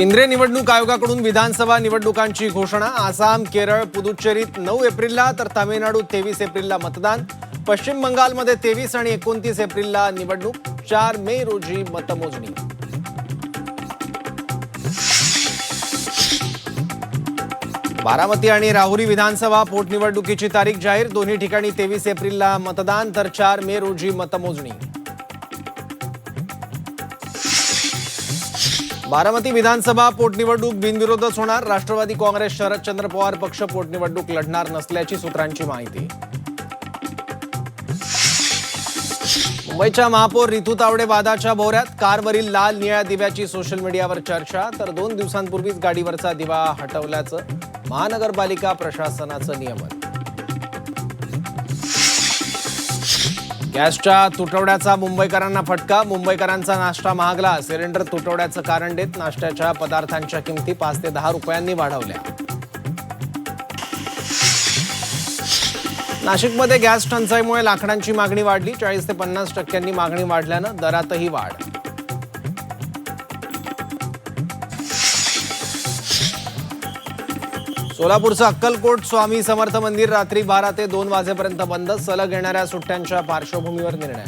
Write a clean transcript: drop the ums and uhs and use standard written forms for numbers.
केंद्रीय निवडणूक आयोगाकडून विधानसभा निवडणुकांची घोषणा। आसाम, केरळ, पुदुच्चेरीत 9 एप्रिलला तर तामिळनाडूत 23 एप्रिलला मतदान। पश्चिम बंगालमध्ये 23 आणि 29 एप्रिलला निवडणूक। 4 मे रोजी मतमोजणी। बारामती आणि राहुरी विधानसभा पोटनिवडणुकीची तारीख जाहीर। दोन्ही ठिकाणी 23 एप्रिलला मतदान तर 4 मे रोजी मतमोजणी। बारामती विधानसभा पोटनिवडणूक बिनविरोधच होणार। राष्ट्रवादी काँग्रेस शरदचंद्र पवार पक्ष पोटनिवडणूक लढणार नसल्याची सूत्रांची माहिती। मुंबईच्या महापौर रितू तावडे वादाच्या भोवऱ्यात। कारवरील लाल निळ्या दिव्याची सोशल मीडियावर चर्चा। तर 2 दिवसांपूर्वीच गाडीवरचा दिवा हटवल्याचं महानगरपालिका प्रशासनाचं नियमन। गॅसच्या तुटवड्याचा मुंबईकरांना फटका। मुंबईकरांचा नाश्ता महागला। सिलेंडर तुटवड्याचं कारण देत नाश्त्याच्या पदार्थांच्या किमती 5 ते 10 रुपयांनी वाढवल्या। नाशिकमध्ये गॅस टंचाईमुळे लाकडांची मागणी वाढली। 40 ते 50% मागणी वाढल्यानं दरातही वाढ। सोलापूरचं अक्कलकोट स्वामी समर्थ मंदिर रात्री 12 ते 2 वाजेपर्यंत बंद। सलग येणाऱ्या सुट्ट्यांच्या पार्श्वभूमीवर निर्णय।